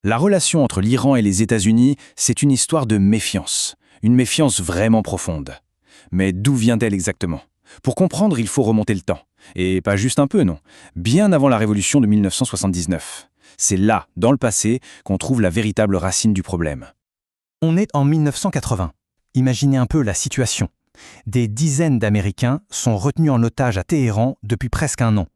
La relation entre l'Iran et les États-Unis, c'est une histoire de méfiance. Une méfiance vraiment profonde. Mais d'où vient-elle exactement? Pour comprendre, il faut remonter le temps. Et pas juste un peu, non. Bien avant la révolution de 1979. C'est là, dans le passé, qu'on trouve la véritable racine du problème. On est en 1980. Imaginez un peu la situation. Des dizaines d'Américains sont retenus en otage à Téhéran depuis presque un an.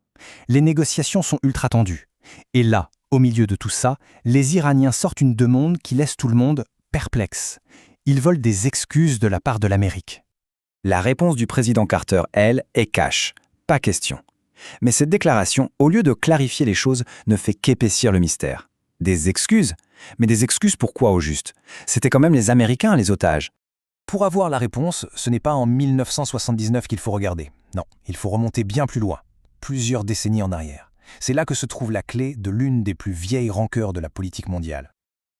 Les négociations sont ultra tendues. Et là, au milieu de tout ça, les Iraniens sortent une demande qui laisse tout le monde perplexe. Ils veulent des excuses de la part de l'Amérique. La réponse du président Carter, elle, est cash. Pas question. Mais cette déclaration, au lieu de clarifier les choses, ne fait qu'épaissir le mystère. Des excuses? Mais des excuses pour quoi au juste? C'était quand même les Américains, les otages. Pour avoir la réponse, ce n'est pas en 1979 qu'il faut regarder. Non, il faut remonter bien plus loin, plusieurs décennies en arrière. C'est là que se trouve la clé de l'une des plus vieilles rancœurs de la politique mondiale.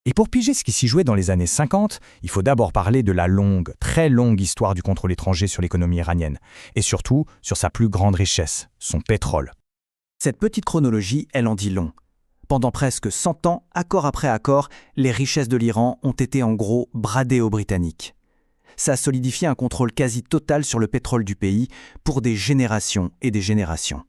Et pour piger ce qui s'y jouait dans les années 50, il faut d'abord parler de la longue, très longue histoire du contrôle étranger sur l'économie iranienne, et surtout sur sa plus grande richesse, son pétrole. Cette petite chronologie, elle en dit long. Pendant presque 100 ans, accord après accord, les richesses de l'Iran ont été en gros bradées aux Britanniques. Ça a solidifié un contrôle quasi total sur le pétrole du pays pour des générations et des générations.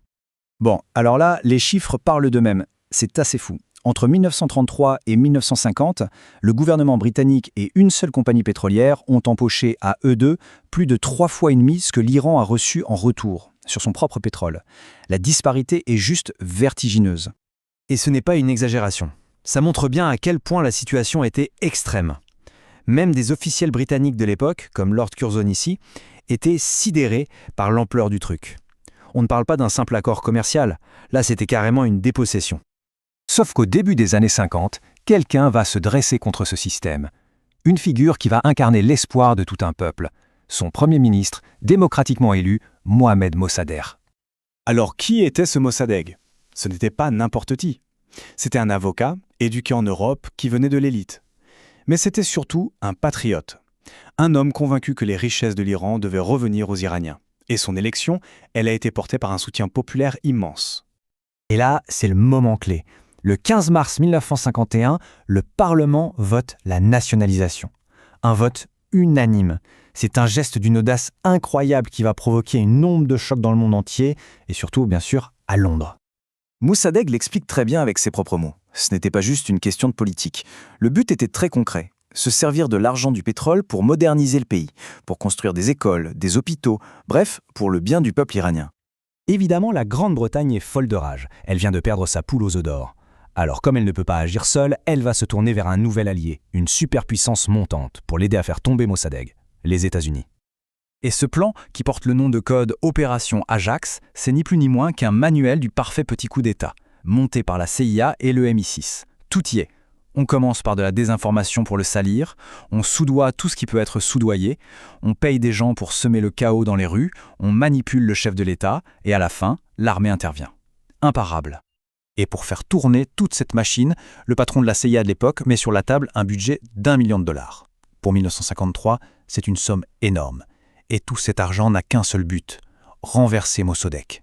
Bon, alors là, les chiffres parlent d'eux-mêmes. C'est assez fou. Entre 1933 et 1950, le gouvernement britannique et une seule compagnie pétrolière ont empoché à eux deux plus de 3 fois et demi ce que l'Iran a reçu en retour sur son propre pétrole. La disparité est juste vertigineuse. Et ce n'est pas une exagération. Ça montre bien à quel point la situation était extrême. Même des officiels britanniques de l'époque, comme Lord Curzon ici, étaient sidérés par l'ampleur du truc. On ne parle pas d'un simple accord commercial, là c'était carrément une dépossession. Sauf qu'au début des années 50, quelqu'un va se dresser contre ce système. Une figure qui va incarner l'espoir de tout un peuple. Son premier ministre, démocratiquement élu, Mohamed Mossadegh. Alors qui était ce Mossadegh? Ce n'était pas n'importe qui. C'était un avocat, éduqué en Europe, qui venait de l'élite. Mais c'était surtout un patriote. Un homme convaincu que les richesses de l'Iran devaient revenir aux Iraniens. Et son élection, elle a été portée par un soutien populaire immense. Et là, c'est le moment clé. Le 15 mars 1951, le Parlement vote la nationalisation. Un vote unanime. C'est un geste d'une audace incroyable qui va provoquer une onde de choc dans le monde entier, et surtout, bien sûr, à Londres. Mossadegh l'explique très bien avec ses propres mots. Ce n'était pas juste une question de politique. Le but était très concret. Se servir de l'argent du pétrole pour moderniser le pays, pour construire des écoles, des hôpitaux, bref, pour le bien du peuple iranien. Évidemment, la Grande-Bretagne est folle de rage. Elle vient de perdre sa poule aux œufs d'or. Alors, comme elle ne peut pas agir seule, elle va se tourner vers un nouvel allié, une superpuissance montante, pour l'aider à faire tomber Mossadegh, les États-Unis. Et ce plan, qui porte le nom de code Opération Ajax, c'est ni plus ni moins qu'un manuel du parfait petit coup d'État, monté par la CIA et le MI6. Tout y est. On commence par de la désinformation pour le salir, on soudoie tout ce qui peut être soudoyé, on paye des gens pour semer le chaos dans les rues, on manipule le chef de l'État, et à la fin, l'armée intervient. Imparable. Et pour faire tourner toute cette machine, le patron de la CIA de l'époque met sur la table un budget d'1 million de dollars. Pour 1953, c'est une somme énorme. Et tout cet argent n'a qu'un seul but, renverser Mossadegh.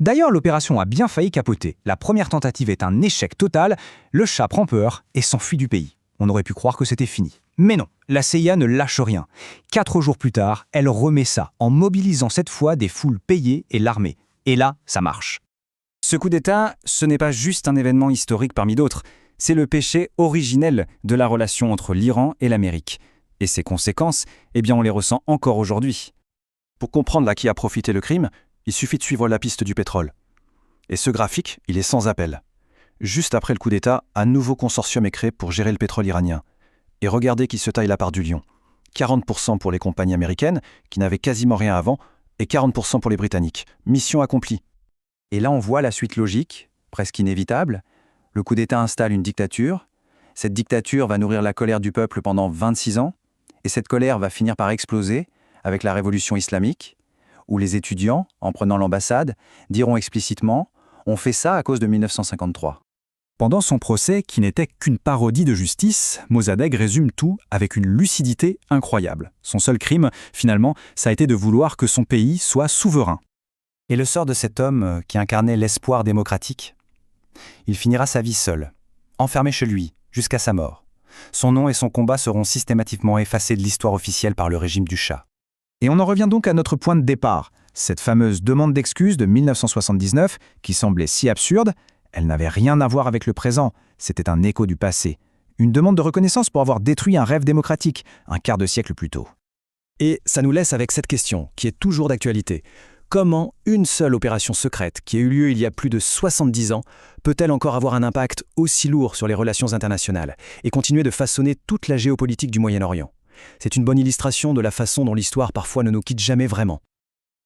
D'ailleurs, l'opération a bien failli capoter. La première tentative est un échec total, le Shah prend peur et s'enfuit du pays. On aurait pu croire que c'était fini. Mais non, la CIA ne lâche rien. 4 jours plus tard, elle remet ça, en mobilisant cette fois des foules payées et l'armée. Et là, ça marche. Ce coup d'État, ce n'est pas juste un événement historique parmi d'autres, c'est le péché originel de la relation entre l'Iran et l'Amérique. Et ses conséquences, eh bien on les ressent encore aujourd'hui. Pour comprendre à qui a profité le crime, il suffit de suivre la piste du pétrole. Et ce graphique, il est sans appel. Juste après le coup d'État, un nouveau consortium est créé pour gérer le pétrole iranien. Et regardez qui se taille la part du lion. 40% pour les compagnies américaines, qui n'avaient quasiment rien avant, et 40% pour les Britanniques. Mission accomplie. Et là on voit la suite logique, presque inévitable. Le coup d'État installe une dictature. Cette dictature va nourrir la colère du peuple pendant 26 ans. Et cette colère va finir par exploser avec la révolution islamique, où les étudiants, en prenant l'ambassade, diront explicitement « on fait ça à cause de 1953 ». Pendant son procès, qui n'était qu'une parodie de justice, Mossadegh résume tout avec une lucidité incroyable. Son seul crime, finalement, ça a été de vouloir que son pays soit souverain. Et le sort de cet homme qui incarnait l'espoir démocratique? Il finira sa vie seul, enfermé chez lui, jusqu'à sa mort. Son nom et son combat seront systématiquement effacés de l'histoire officielle par le régime du Shah. Et on en revient donc à notre point de départ. Cette fameuse demande d'excuses de 1979, qui semblait si absurde, elle n'avait rien à voir avec le présent, c'était un écho du passé. Une demande de reconnaissance pour avoir détruit un rêve démocratique, un quart de siècle plus tôt. Et ça nous laisse avec cette question, qui est toujours d'actualité. Comment une seule opération secrète, qui a eu lieu il y a plus de 70 ans, peut-elle encore avoir un impact aussi lourd sur les relations internationales et continuer de façonner toute la géopolitique du Moyen-Orient ? C'est une bonne illustration de la façon dont l'histoire parfois ne nous quitte jamais vraiment.